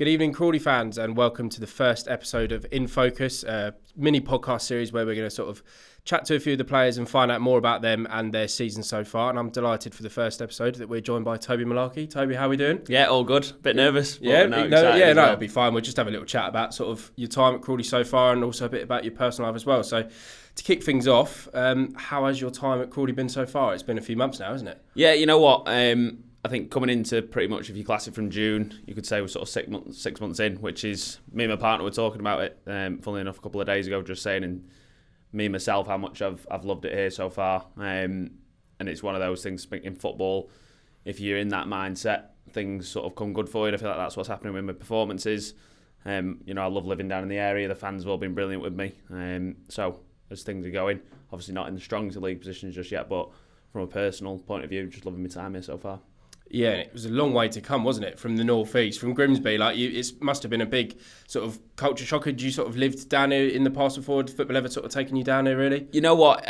Good evening, Crawley fans, and welcome to the first episode of In Focus, a mini podcast series where we're going to sort of chat to a few of the players and find out more about them and their season so far. And I'm delighted for the first episode that we're joined by Toby Mullarkey. Toby, how are we doing? Yeah, all good. Bit nervous. It'll be fine. We'll just have a little chat about sort of your time at Crawley so far and also a bit about your personal life as well. So to kick things off, how has your time at Crawley been so far? It's been a few months now, isn't it? Yeah, you know what? I think coming into pretty much, if you class it from June, you could say we're sort of 6 months in, which is, me and my partner were talking about it, funnily enough, a couple of days ago, just saying, and me and myself, how much I've loved it here so far. And it's one of those things in football, if you're in that mindset, things sort of come good for you. And I feel like that's what's happening with my performances. I love living down in the area. The fans have all been brilliant with me. So as things are going, obviously not in the strongest league positions just yet, but from a personal point of view, just loving my time here so far. Yeah, it was a long way to come, wasn't it, from the North East, from Grimsby? It must have been a big sort of culture shock. Had you sort of lived down here in the past before? Did football ever sort of taken you down here, really? You know what?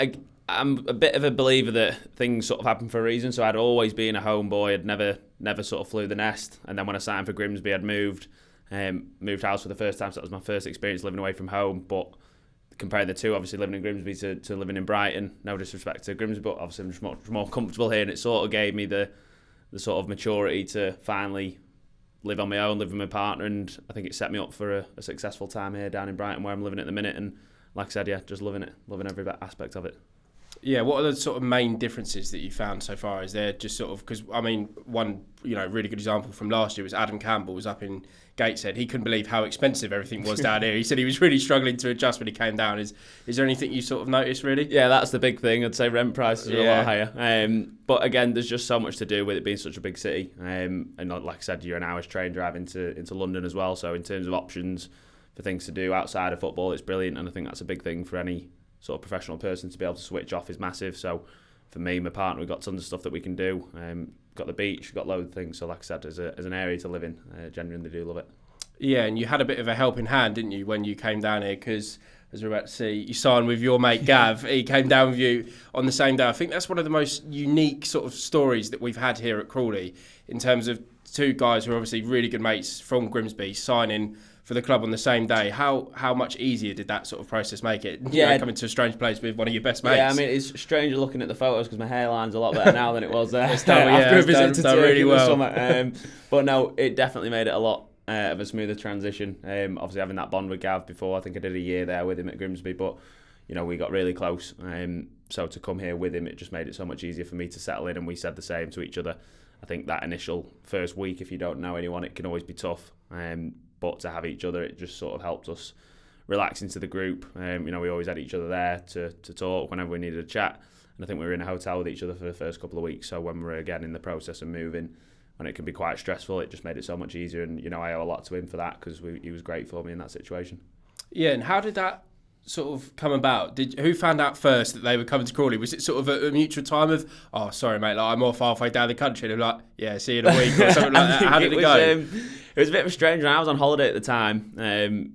I'm a bit of a believer that things sort of happen for a reason. So I'd always been a homeboy. I'd never sort of flew the nest. And then when I signed for Grimsby, I'd moved house for the first time. So that was my first experience living away from home. But comparing the two, obviously living in Grimsby to living in Brighton, no disrespect to Grimsby, but obviously I'm just much more comfortable here. And it sort of gave me the sort of maturity to finally live on my own, live with my partner, and I think it set me up for a successful time here down in Brighton where I'm living at the minute. And like I said, yeah, just loving it, loving every aspect of it. Yeah, what are the sort of main differences that you found so far? Is there just sort of, because I mean, one really good example from last year was Adam Campbell was up in Gateshead. He couldn't believe how expensive everything was down here. He said he was really struggling to adjust when he came down. Is there anything you sort of noticed really? Yeah, that's the big thing. I'd say rent prices are a lot higher. But again, there's just so much to do with it being such a big city. And like I said, you're an hour's train drive into London as well. So in terms of options for things to do outside of football, it's brilliant. And I think that's a big thing for any sort of professional person to be able to switch off is massive. So for me, my partner, we've got tons of stuff that we can do. Got the beach, we've got loads of things. So like I said, as an area to live in, genuinely do love it. Yeah, and you had a bit of a helping hand, didn't you, when you came down here? Because as we're about to see, you signed with your mate Gav. He came down with you on the same day. I think that's one of the most unique sort of stories that we've had here at Crawley in terms of two guys who are obviously really good mates from Grimsby signing for the club on the same day. How much easier did that sort of process make it? Coming to a strange place with one of your best mates. Yeah, I mean, it's strange looking at the photos because my hairline's a lot better now than it was there. After a visit to Turkey really well. Summer. But no, it definitely made it a lot of a smoother transition. Obviously having that bond with Gav before, I think I did a year there with him at Grimsby, but we got really close. So to come here with him, it just made it so much easier for me to settle in, and we said the same to each other. I think that initial first week, if you don't know anyone, it can always be tough. But to have each other, it just sort of helped us relax into the group. We always had each other there to talk whenever we needed a chat. And I think we were in a hotel with each other for the first couple of weeks. So when we were again in the process of moving, when it can be quite stressful, it just made it so much easier. And, I owe a lot to him for that because he was great for me in that situation. Yeah, and how did that sort of come about? Who found out first that they were coming to Crawley? Was it sort of a mutual time of, oh, sorry, mate, I'm off halfway down the country? And they're like, yeah, see you in a week or something like that. How did it go? It was a bit of a strange one. I was on holiday at the time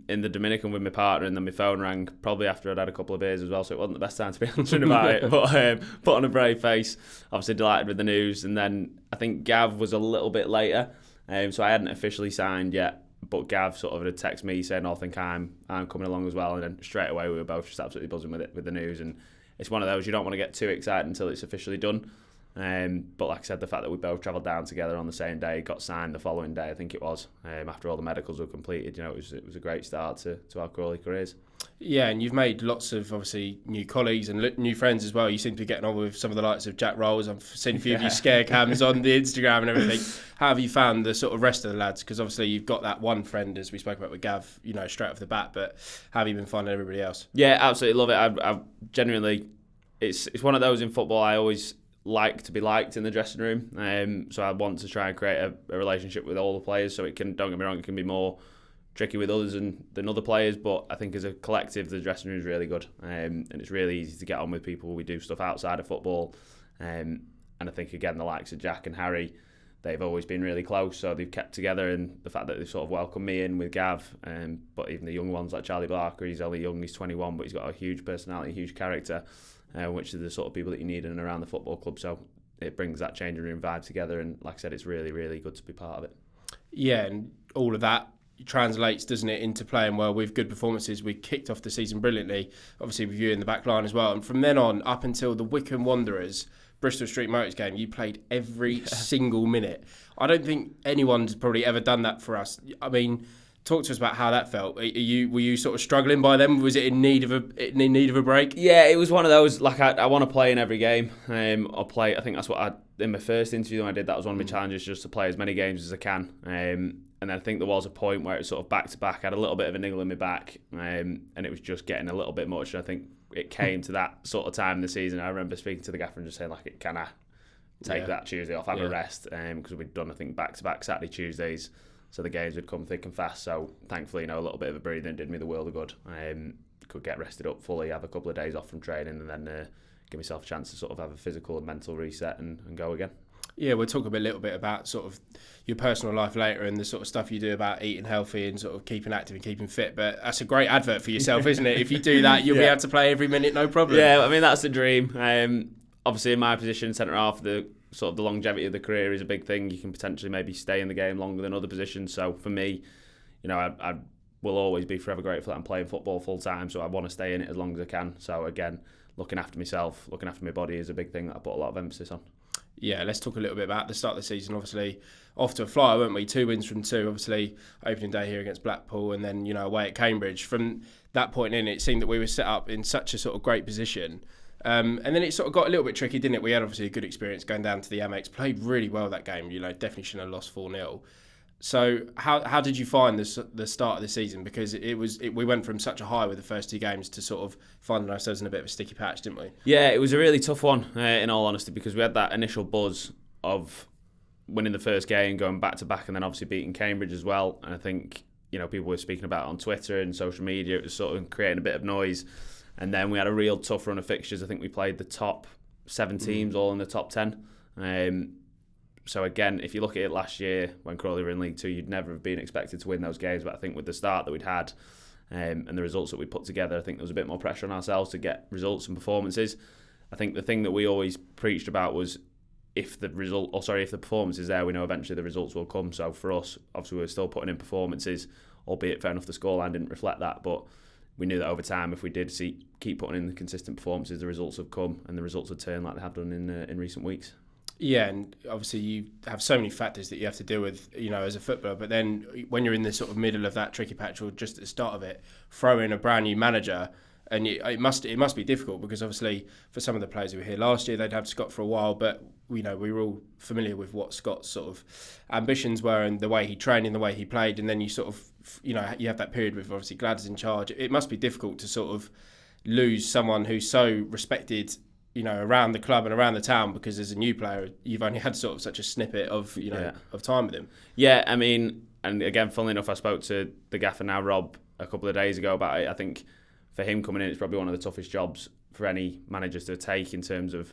in the Dominican with my partner, and then my phone rang probably after I'd had a couple of beers as well, so it wasn't the best time to be answering about it. But put on a brave face, obviously delighted with the news. And then I think Gav was a little bit later, so I hadn't officially signed yet. But Gav sort of had texted me saying, I think I'm coming along as well. And then straight away we were both just absolutely buzzing with the news. And it's one of those, you don't want to get too excited until it's officially done. But like I said, the fact that we both travelled down together on the same day, got signed the following day, I think it was, after all the medicals were completed, it was a great start to our Crawley careers. Yeah, and you've made lots of, obviously, new colleagues and new friends as well. You seem to be getting on with some of the likes of Jack Rolls. I've seen a few of your scare cams on the Instagram and everything. How have you found the sort of rest of the lads? Because obviously you've got that one friend, as we spoke about with Gav, straight off the bat, but how have you been finding everybody else? Yeah, absolutely love it. I genuinely, it's one of those in football I always like to be liked in the dressing room. So I want to try and create a relationship with all the players, so it can, don't get me wrong, it can be more tricky with others than other players, but I think as a collective the dressing room is really good, and it's really easy to get on with people. We do stuff outside of football, and I think again the likes of Jack and Harry, they've always been really close, so they've kept together, and the fact that they've sort of welcomed me in with Gav, but even the young ones like Charlie Barker, he's only young, he's 21, but he's got a huge personality, huge character, which are the sort of people that you need in and around the football club, so it brings that changing room vibe together, and like I said, it's really, really good to be part of it. Yeah, and all of that translates, doesn't it, into playing well with good performances. We kicked off the season brilliantly, obviously with you in the back line as well. And from then on, up until the Wycombe Wanderers Bristol Street Motors game, you played every single minute. I don't think anyone's probably ever done that for us. I mean, talk to us about how that felt. Were you sort of struggling by them? Was it in need of a break? Yeah, it was one of those, like, I want to play in every game. I'll play. I think that's what in my first interview when I did that was one of my challenges, just to play as many games as I can. And I think there was a point where it was sort of back to back. I had a little bit of a niggle in my back, and it was just getting a little bit much. And I think it came to that sort of time in the season. I remember speaking to the gaffer and just saying, like, can I take that Tuesday off, have a rest? Because we'd done, I think, back to back Saturday, Tuesdays. So the games would come thick and fast. So thankfully, a little bit of a breathing did me the world of good. Could get rested up fully, have a couple of days off from training, and then give myself a chance to sort of have a physical and mental reset and go again. Yeah, we'll talk a little bit about sort of your personal life later and the sort of stuff you do about eating healthy and sort of keeping active and keeping fit. But that's a great advert for yourself, isn't it? If you do that, you'll be able to play every minute, no problem. Yeah, I mean, that's the dream. Obviously, in my position, centre half, the longevity of the career is a big thing. You can potentially maybe stay in the game longer than other positions. So for me, I will always be forever grateful that I'm playing football full time. So I want to stay in it as long as I can. So again, looking after myself, looking after my body is a big thing that I put a lot of emphasis on. Yeah, let's talk a little bit about the start of the season. Obviously, off to a flyer, weren't we? 2 wins from 2. Obviously, opening day here against Blackpool, and then away at Cambridge. From that point in, it seemed that we were set up in such a sort of great position. And then it sort of got a little bit tricky, didn't it? We had obviously a good experience going down to the Amex, played really well that game. Definitely shouldn't have lost 4-0. So how did you find the start of the season? Because we went from such a high with the first 2 games to sort of finding ourselves in a bit of a sticky patch, didn't we? Yeah, it was a really tough one, in all honesty, because we had that initial buzz of winning the first game, going back to back, and then obviously beating Cambridge as well. And I think people were speaking about it on Twitter and social media. It was sort of creating a bit of noise. And then we had a real tough run of fixtures. I think we played the top 7 teams, all in the top 10. So again, if you look at it last year when Crawley were in League 2, you'd never have been expected to win those games. But I think with the start that we'd had and the results that we put together, I think there was a bit more pressure on ourselves to get results and performances. I think the thing that we always preached about was if the performance is there, we know eventually the results will come. So for us, obviously we were still putting in performances, albeit fair enough the scoreline didn't reflect that, but we knew that over time, if we did keep putting in the consistent performances, the results have come and the results have turned like they have done in recent weeks. Yeah, and obviously you have so many factors that you have to deal with, as a footballer. But then when you're in the sort of middle of that tricky patch, or just at the start of it, throw in a brand new manager, and it must be difficult, because obviously for some of the players who were here last year, they'd have Scott for a while, but we were all familiar with what Scott's sort of ambitions were and the way he trained and the way he played, and then you sort of you have that period with obviously Gladys in charge. It must be difficult to sort of lose someone who's so respected around the club and around the town, because as a new player, you've only had sort of such a snippet of of time with him. Yeah, I mean, and again, funnily enough, I spoke to the gaffer now, Rob, a couple of days ago about it. I think for him coming in, it's probably one of the toughest jobs for any managers to take, in terms of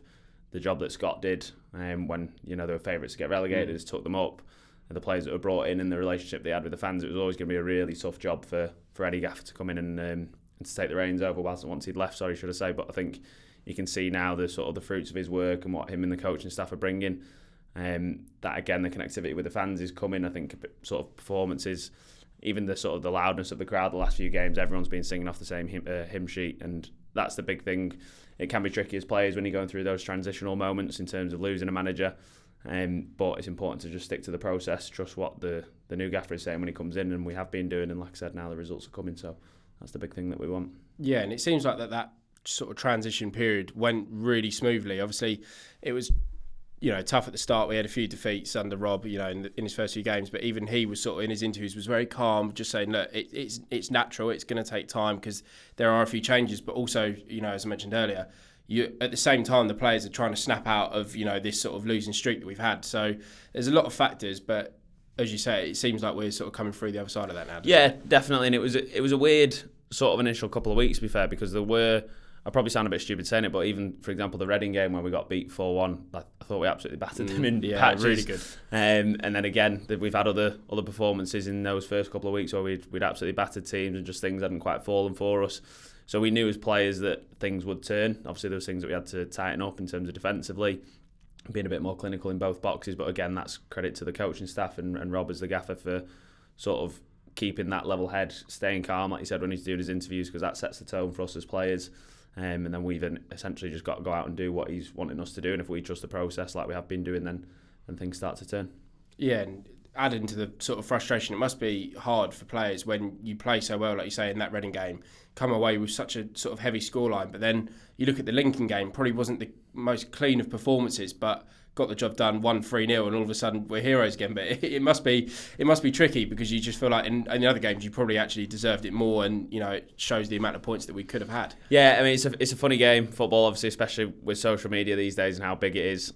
the job that Scott did when they were favourites to get relegated, has took them up. And the players that were brought in and the relationship they had with the fans, it was always going to be a really tough job for any gaffer to come in and to take the reins over once he'd left. Sorry, should I say? But I think you can see now the sort of the fruits of his work and what him and the coaching staff are bringing. That again, the connectivity with the fans is coming. I think sort of performances, even the sort of the loudness of the crowd the last few games, everyone's been singing off the same hymn sheet, and that's the big thing. It can be tricky as players when you're going through those transitional moments in terms of losing a manager, but it's important to just stick to the process, trust what the new gaffer is saying when he comes in, and we have been doing, and like I said, now the results are coming, so that's the big thing that we want. Yeah, and it seems like that sort of transition period went really smoothly. Obviously, it was tough at the start. We had a few defeats under Rob, in his first few games, but even he was sort of in his interviews was very calm, just saying, look, it's natural, it's going to take time because there are a few changes, but also, as I mentioned earlier, at the same time the players are trying to snap out of this sort of losing streak that we've had. So there's a lot of factors, but as you say, it seems like we're sort of coming through the other side of that now. Yeah, definitely, and it was a weird sort of initial couple of weeks, to be fair, because there were, I probably sound a bit stupid saying it, but even, for example, the Reading game where we got beat 4-1, I thought we absolutely battered them in patches. Really good. And then again, we've had other performances in those first couple of weeks where we'd absolutely battered teams and just things hadn't quite fallen for us. So we knew as players that things would turn. Obviously, there was things that we had to tighten up in terms of defensively, being a bit more clinical in both boxes. But again, that's credit to the coaching staff and Rob as the gaffer for sort of keeping that level head, staying calm, like you said, when he's doing his interviews, because that sets the tone for us as players. And then we've essentially just got to go out and do what he's wanting us to do. And if we trust the process like we have been doing, then things start to turn. Yeah, and adding to the sort of frustration, it must be hard for players when you play so well, like you say, in that Reading game, come away with such a sort of heavy scoreline. But then you look at the Lincoln game, probably wasn't the most clean of performances, but got the job done, won 3-0, and all of a sudden we're heroes again. But it must be tricky, because you just feel like in the other games you probably actually deserved it more, and it shows the amount of points that we could have had. Yeah, I mean it's a funny game, football, obviously, especially with social media these days and how big it is.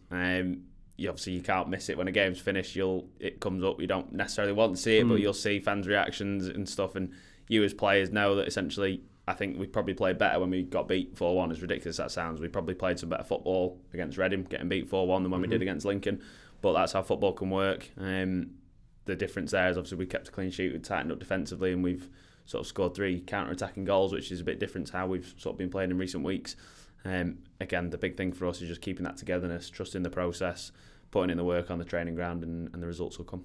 You can't miss it when a game's finished. It comes up. You don't necessarily want to see it, but you'll see fans' reactions and stuff. And you as players know that essentially, I think we probably played better when we got beat 4-1. As ridiculous as that sounds, we probably played some better football against Reading, getting beat 4-1 than when we did against Lincoln. But that's how football can work. The difference there is obviously we kept a clean sheet, we tightened up defensively, and we've sort of scored 3 counter-attacking goals, which is a bit different to how we've sort of been playing in recent weeks. Again, the big thing for us is just keeping that togetherness, trusting the process, putting in the work on the training ground, and the results will come.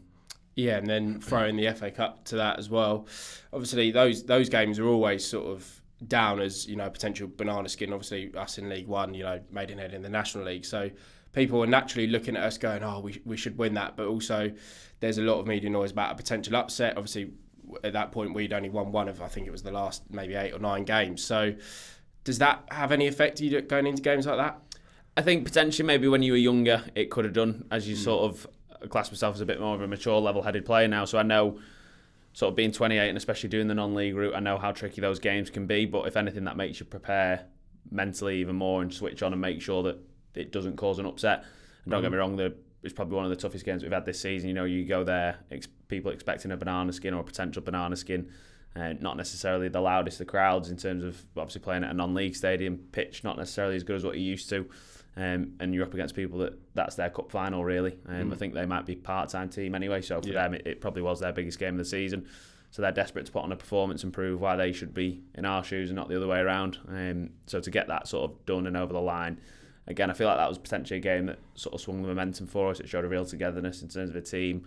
Yeah, and then throwing the FA Cup to that as well. Obviously, those games are always sort of down as potential banana skin. Obviously, us in League One, Maidenhead in the National League. So people are naturally looking at us going, "Oh, we should win that." But also, there's a lot of media noise about a potential upset. Obviously, at that point, we'd only won one of, I think it was the last maybe 8 or 9 games. So does that have any effect to you going into games like that? I think potentially maybe when you were younger it could have done, as you sort of class myself as a bit more of a mature level-headed player now, so I know sort of being 28 and especially doing the non-league route, I know how tricky those games can be, but if anything that makes you prepare mentally even more and switch on and make sure that it doesn't cause an upset. And don't get me wrong, it's probably one of the toughest games we've had this season. You go there, people expecting a banana skin or a potential banana skin, not necessarily the loudest of crowds in terms of obviously playing at a non-league stadium, pitch not necessarily as good as what you're used to. And you're up against people that's their cup final really. I think they might be part-time team anyway, so for them it probably was their biggest game of the season, so they're desperate to put on a performance and prove why they should be in our shoes and not the other way around. So to get that sort of done and over the line, again, I feel like that was potentially a game that sort of swung the momentum for us. It showed a real togetherness in terms of a team,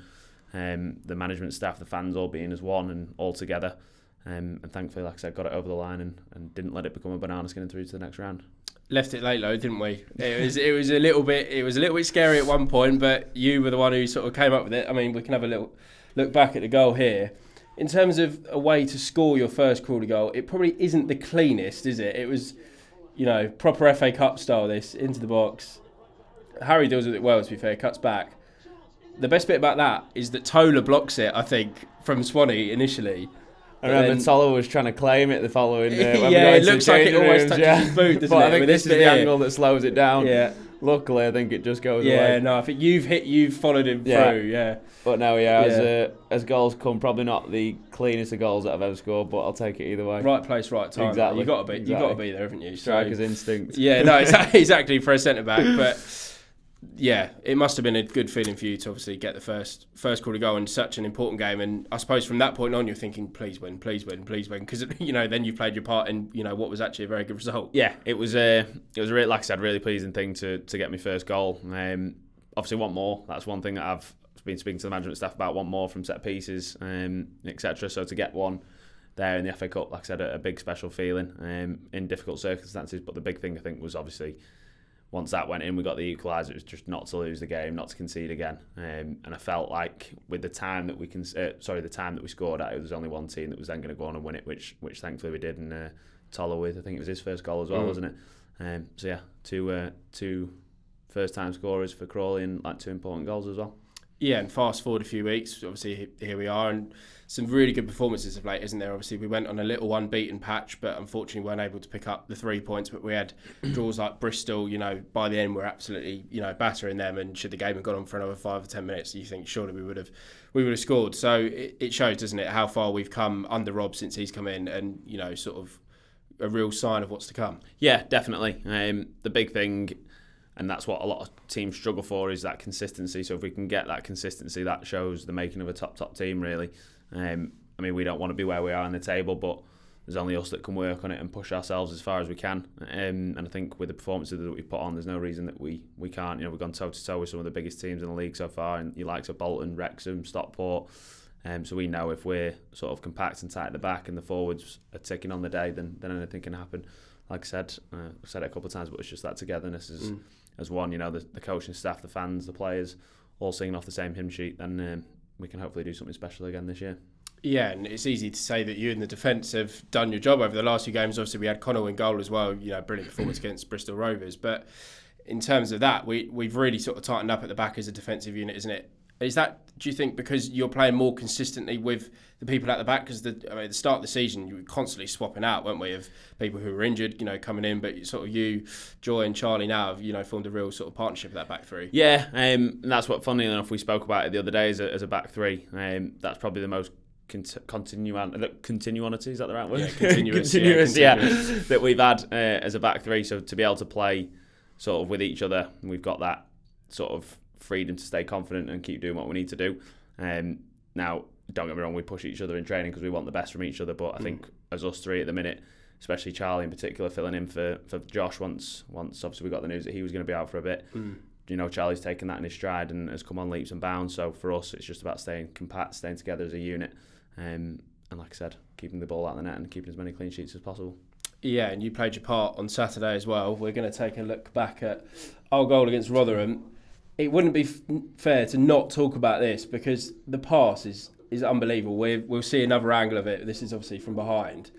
the management staff, the fans all being as one and all together, and thankfully, like I said, got it over the line and didn't let it become a banana skin and through to the next round. Left it late though, didn't we? It was a little bit scary at one point, but you were the one who sort of came up with it. I mean, we can have a little look back at the goal here. In terms of a way to score your first Crawley goal, it probably isn't the cleanest, is it? It was, proper FA Cup style, this, into the box. Harry deals with it well, to be fair, cuts back. The best bit about that is that Tola blocks it, I think, from Swanee initially. I remember Tola was trying to claim it the following when it looks like it almost touches his boot, doesn't but it? I think this is the angle that slows it down. Yeah. Luckily, I think it just goes away. Yeah, no, I think you've followed him through, yeah. But no, as goals come, probably not the cleanest of goals that I've ever scored, but I'll take it either way. Right place, right time. Exactly. You've got to be there, haven't you? Striker's instinct. Yeah, no, exactly for a centre-back, but yeah, it must have been a good feeling for you to obviously get the first Crawley goal in such an important game. And I suppose from that point on, you're thinking, please win, because then you played your part in what was actually a very good result. Yeah, it was a really, like I said, really pleasing thing to get my first goal. Obviously, want more. That's one thing that I've been speaking to the management staff about. Want more from set pieces, etc. So to get one there in the FA Cup, like I said, a big special feeling in difficult circumstances. But the big thing I think was obviously, once that went in, we got the equaliser. It was just not to lose the game, not to concede again. And I felt like with the time that the time that we scored at, it was only one team that was then going to go on and win it, which thankfully we did. And Tola with, I think it was his first goal as well, wasn't it? So yeah, two first-time scorers for Crawley and like 2 important goals as well. Yeah, and fast forward a few weeks, obviously here we are, and some really good performances of late, isn't there? Obviously we went on a little unbeaten patch, but unfortunately weren't able to pick up the 3 points. But we had draws like Bristol. By the end we're absolutely battering them, and should the game have gone on for another 5 or 10 minutes, you think surely we would have scored. So it shows, doesn't it, how far we've come under Rob since he's come in, and sort of a real sign of what's to come. Yeah, definitely. The big thing, and that's what a lot of teams struggle for, is that consistency. So if we can get that consistency, that shows the making of a top team, really. I mean, we don't want to be where we are in the table, but there's only us that can work on it and push ourselves as far as we can. And I think with the performances that we put on, there's no reason that we can't. We've gone toe-to-toe with some of the biggest teams in the league so far, and you likes of Bolton, Wrexham, Stockport, So we know if we're sort of compact and tight at the back and the forwards are ticking on the day, then anything can happen. Like I said, I've said it a couple of times, but it's just that togetherness as one. The coaching staff, the fans, the players, all singing off the same hymn sheet. Then we can hopefully do something special again this year. Yeah, and it's easy to say that you and the defence have done your job over the last few games. Obviously, we had Connell in goal as well. Brilliant performance against Bristol Rovers. But in terms of that, we've really sort of tightened up at the back as a defensive unit, isn't it? Is that, do you think, because you're playing more consistently with the people at the back? Because at the start of the season, you were constantly swapping out, weren't we, of people who were injured, coming in. But sort of you, Joy and Charlie now have, formed a real sort of partnership with that back three. Yeah, and that's what, funnily enough, we spoke about it the other day as a back three. That's probably the most continuity, is that the right word? Yeah, continuous, that we've had as a back three. So to be able to play sort of with each other, we've got that sort of freedom to stay confident and keep doing what we need to do. Now, don't get me wrong, we push each other in training because we want the best from each other, but I think as us three at the minute, especially Charlie in particular, filling in for Josh once obviously we got the news that he was going to be out for a bit. Charlie's taken that in his stride and has come on leaps and bounds. So for us, it's just about staying compact, staying together as a unit, and like I said, keeping the ball out of the net and keeping as many clean sheets as possible. Yeah, and you played your part on Saturday as well. We're going to take a look back at our goal against Rotherham. It wouldn't be fair to not talk about this because the pass is unbelievable. We'll see another angle of it. This is obviously from behind.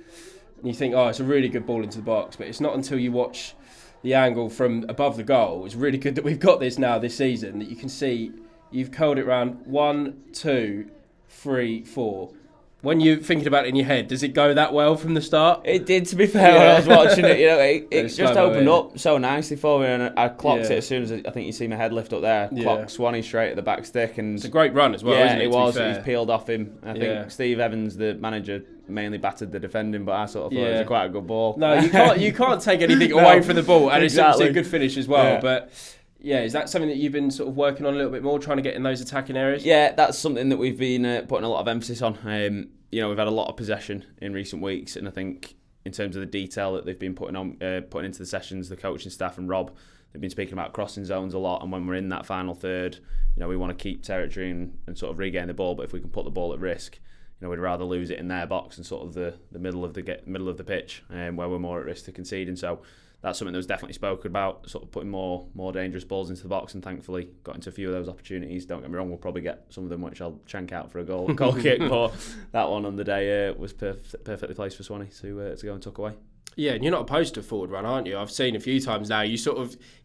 And you think, it's a really good ball into the box. But it's not until you watch the angle from above the goal. It's really good that we've got this now this season, that you can see you've curled it round 1, 2, 3, 4. When you're thinking about it in your head, does it go that well from the start? It did, to be fair, when I was watching it. It just opened up so nicely for me, and I clocked it as soon as I think you see my head lift up there. Clocked Swanee straight at the back stick, and it's a great run as well. Yeah, isn't it was. He's peeled off him. I think Steve Evans, the manager, mainly battered the defending, but I sort of thought it was quite a good ball. No, you can't take anything away from the ball, and it's obviously a good finish as well. But yeah, is that something that you've been sort of working on a little bit more, trying to get in those attacking areas? Yeah, that's something that we've been putting a lot of emphasis on. We've had a lot of possession in recent weeks, and I think in terms of the detail that they've been putting into the sessions, the coaching staff and Rob, they've been speaking about crossing zones a lot. And when we're in that final third, we want to keep territory and sort of regain the ball. But if we can put the ball at risk, we'd rather lose it in their box and sort of the middle of the pitch, where we're more at risk to conceding. So that's something that was definitely spoken about, sort of putting more dangerous balls into the box, and thankfully got into a few of those opportunities. Don't get me wrong, we'll probably get some of them which I'll shank out for a goal kick, but that one on the day was perfectly placed for Swanee to go and tuck away. Yeah, and you're not opposed to a forward run, aren't you? I've seen a few times now, you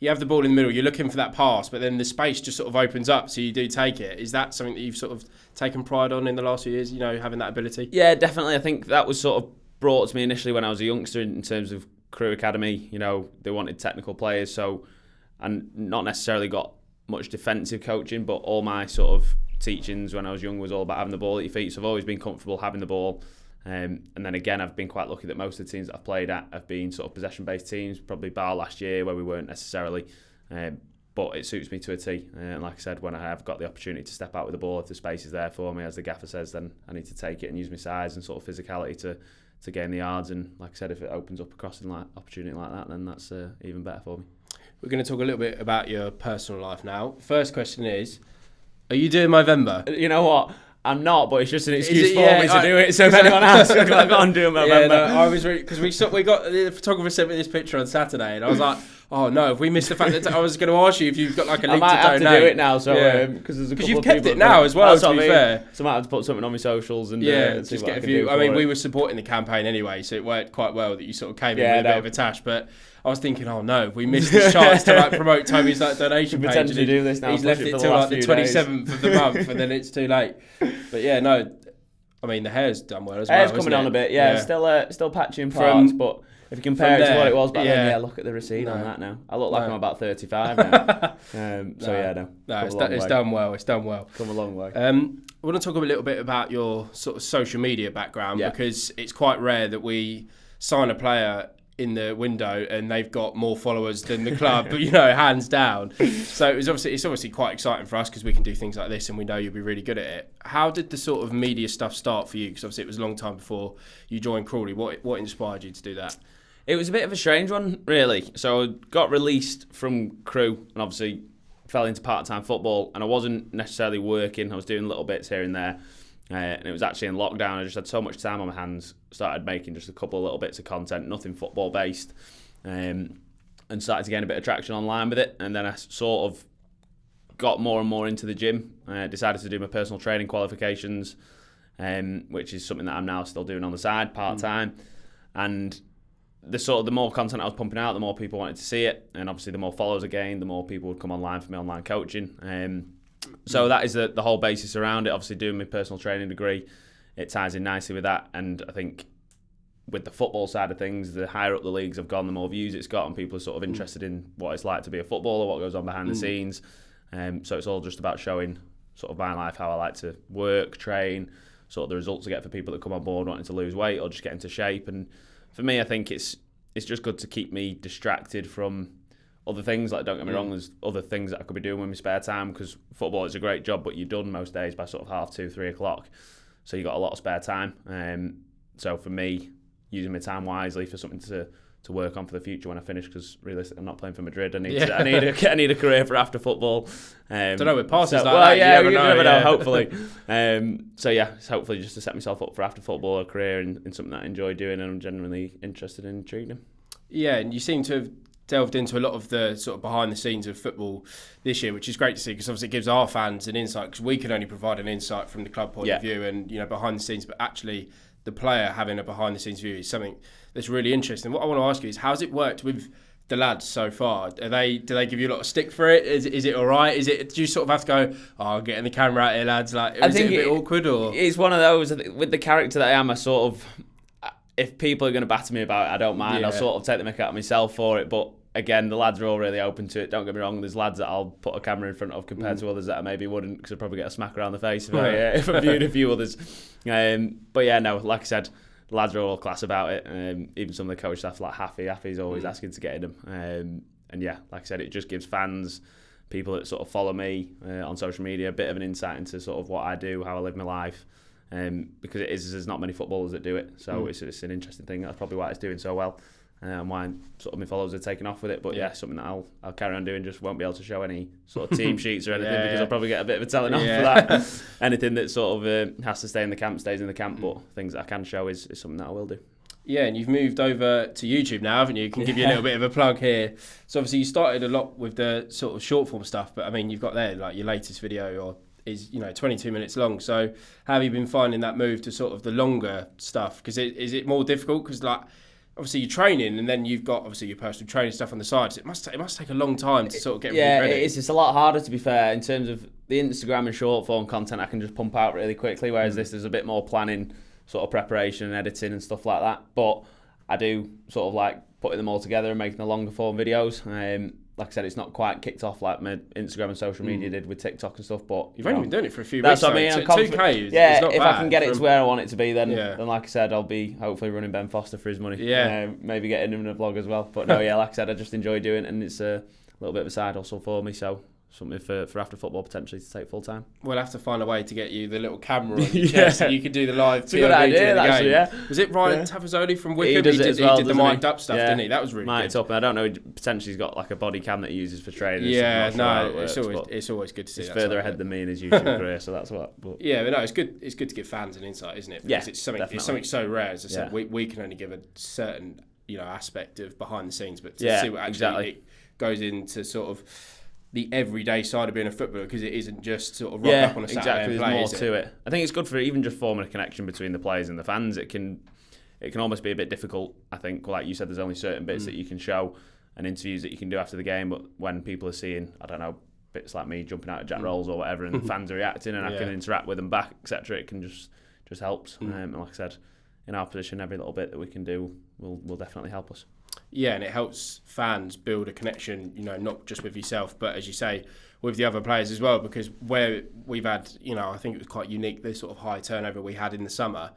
have the ball in the middle, you're looking for that pass, but then the space just sort of opens up, so you do take it. Is that something that you've sort of taken pride on in the last few years, having that ability? Yeah, definitely. I think that was sort of brought to me initially when I was a youngster in terms of Crew Academy. They wanted technical players, and not necessarily got much defensive coaching, but all my sort of teachings when I was young was all about having the ball at your feet. So I've always been comfortable having the ball, and then again I've been quite lucky that most of the teams that I've played at have been sort of possession based teams, probably bar last year where we weren't necessarily, but it suits me to a T. And like I said, when I have got the opportunity to step out with the ball, if the space is there for me, as the gaffer says, then I need to take it and use my size and sort of physicality to gain the yards. And like I said, if it opens up a crossing opportunity like that, then that's even better for me. We're going to talk a little bit about your personal life now. First question is, are you doing Movember? You know what? I'm not, but it's just an excuse for me to do it. So if anyone asks, I've got to do Movember. No, I was because we got the photographer sent me this picture on Saturday, and I was like, oh no, if we missed the fact that I was going to ask you if you've got like a link to donate. I might have to do it now, so because there's a couple you've kept it now as well. To be fair, so I might have to put something on my socials and just get a few. I mean, we were supporting the campaign anyway, so it worked quite well that you sort of came in with a bit of a tash, but. I was thinking, oh no, we missed this chance to promote Toby's donation page. Potentially do this now. He's left it till the 27th of the month, and then it's too late. But yeah, no, I mean the hair's done well as well. Hair's coming on a bit, still patchy in parts, but if you compare it to what it was back then, look at the receipt on that now. I look like I'm about 35 now. It's done well. It's done well. Come a long way. I want to talk a little bit about your sort of social media background because it's quite rare that we sign a player in the window and they've got more followers than the club, but hands down. So it's obviously quite exciting for us because we can do things like this and we know you'll be really good at it. How did the sort of media stuff start for you? Because obviously it was a long time before you joined Crawley. What inspired you to do that? It was a bit of a strange one, really. So I got released from Crew and obviously fell into part-time football, and I wasn't necessarily working. I was doing little bits here and there. And it was actually in lockdown. I just had so much time on my hands, started making just a couple of little bits of content, nothing football based, and started to gain a bit of traction online with it. And then I sort of got more and more into the gym. Decided to do my personal training qualifications, which is something that I'm now still doing on the side, part-time. And the more content I was pumping out, the more people wanted to see it. And obviously the more followers I gained, the more people would come online for my online coaching. So that is the whole basis around it. Obviously doing my personal training degree, it ties in nicely with that. And I think with the football side of things, the higher up the leagues have gone, the more views it's got, and people are sort of interested in what it's like to be a footballer, what goes on behind the scenes. So it's all just about showing sort of my life, how I like to work, train, sort of the results I get for people that come on board wanting to lose weight or just get into shape. And for me, I think it's just good to keep me distracted from other things. Like, don't get me wrong, there's other things that I could be doing with my spare time, because football is a great job, but you're done most days by sort of 2:30, 3 o'clock. So you got a lot of spare time. So for me, using my time wisely for something to work on for the future when I finish, because realistically I'm not playing for Madrid. I need a career for after football. Don't know, it passes you never know, hopefully. It's hopefully just to set myself up for after football, a career in something that I enjoy doing and I'm genuinely interested in treating. Yeah, and you seem to have delved into a lot of the sort of behind the scenes of football this year, which is great to see, because obviously it gives our fans an insight, because we can only provide an insight from the club point of view and behind the scenes, but actually the player having a behind the scenes view is something that's really interesting. What I want to ask you is, how's it worked with the lads so far? Do they give you a lot of stick for it? Is it all right? Do you sort of have to go, getting the camera out here, lads? Like, is it a bit awkward? Or it's one of those, with the character that I am, I sort of, if people are going to batter me about it, I don't mind. I'll sort of take the mick out of myself for it. But again, the lads are all really open to it. Don't get me wrong. There's lads that I'll put a camera in front of compared to others that I maybe wouldn't, because I'd probably get a smack around the face if I viewed a few others. But yeah, no, like I said, the lads are all class about it. Even some of the coach staff, like Haffy's always asking to get in them. And yeah, like I said, it just gives fans, people that sort of follow me on social media, a bit of an insight into sort of what I do, how I live my life. Because there's not many footballers that do it, so it's an interesting thing. That's probably why it's doing so well, and why sort of my followers are taking off with it. But yeah, something that I'll carry on doing. Just won't be able to show any sort of team sheets or anything, because I'll probably get a bit of a telling off for that. Anything that sort of has to stay in the camp stays in the camp, but things that I can show is something that I will do. Yeah, and you've moved over to YouTube now, haven't you? Can give you a little bit of a plug here. So obviously you started a lot with the sort of short form stuff, but I mean, you've got there like your latest video is 22 minutes long. So how have you been finding that move to sort of the longer stuff? Because is it more difficult? Because like obviously you're training, and then you've got obviously your personal training stuff on the side. So it must take a long time to sort of get ready. It is. It's a lot harder, to be fair, in terms of the Instagram and short form content. I can just pump out really quickly, whereas this is a bit more planning, sort of preparation and editing and stuff like that. But I do sort of like putting them all together and making the longer form videos. Like I said, it's not quite kicked off like my Instagram and social media did with TikTok and stuff, but you've only been doing it for a few weeks. That's what I mean. I'm 2K is not if bad I can get it to where I want it to be, then like I said, I'll be hopefully running Ben Foster for his money. Maybe getting him in a vlog as well. But no, like I said, I just enjoy doing it, and it's a little bit of a side hustle for me. So something for after football potentially to take full time. We'll have to find a way to get you the little camera on your chest so you could do the live it's a good idea, actually, Was it Ryan Tafazzoli from Wickham? He did the mic'd up stuff, didn't he? That was really mic'd good. up, and I don't know, potentially he's got like a body cam that he uses for training. It's always good to see. He's further ahead than me in his YouTube career, so that's what. But. Yeah, but no, it's good to give fans an insight, isn't it? Because it's something so rare. As I said, we can only give a certain aspect of behind the scenes, but to see what actually it goes into sort of the everyday side of being a footballer, because it isn't just sort of rock up on a Saturday and play. There's more to it. I think it's good for even just forming a connection between the players and the fans. It can almost be a bit difficult. I think, like you said, there's only certain bits that you can show and interviews that you can do after the game, but when people are seeing, I don't know, bits like me jumping out of Jack Rolls or whatever, and the fans are reacting, and I can interact with them back, etc., it can just helps. And like I said, in our position, every little bit that we can do will definitely help us. Yeah, and it helps fans build a connection, not just with yourself, but as you say, with the other players as well, because where we've had, I think it was quite unique, the sort of high turnover we had in the summer.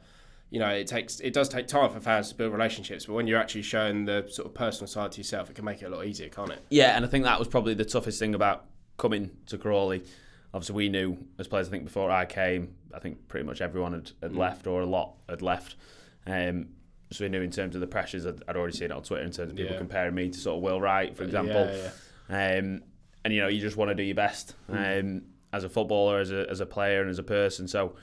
It does take time for fans to build relationships, but when you're actually showing the sort of personal side to yourself, it can make it a lot easier, can't it? Yeah, and I think that was probably the toughest thing about coming to Crawley. Obviously, we knew as players, I think before I came, I think pretty much everyone had left, or a lot had left. So we knew in terms of the pressures, I'd already seen it on Twitter in terms of people comparing me to sort of Will Wright, for example. And you just want to do your best as a footballer, as a player, and as a person. So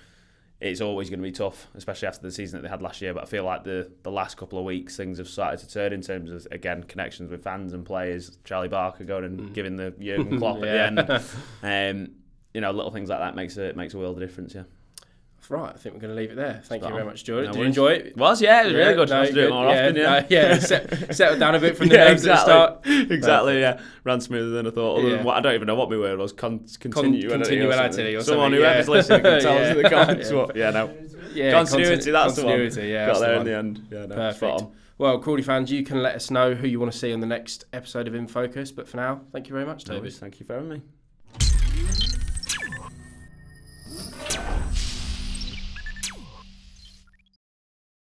it's always going to be tough, especially after the season that they had last year. But I feel like the last couple of weeks, things have started to turn in terms of, again, connections with fans and players. Charlie Barker going and giving the Jurgen Klopp at the end. Little things like that makes a world of difference, yeah. Right, I think we're going to leave it there. Thank you very much, Jordan. Did you enjoy it? It was really good. I to do it more often, settle down a bit from the nerves at the start. Exactly, yeah. Ran smoother than I thought. Other than I don't even know what my word was. Continuity or someone whoever's listening can tell us in the comments. Continuity, that's the one. Got there in the end. Yeah, no, perfect. Well, Crawley fans, you can let us know who you want to see on the next episode of In Focus. But for now, thank you very much, Toby. Thank you for having me.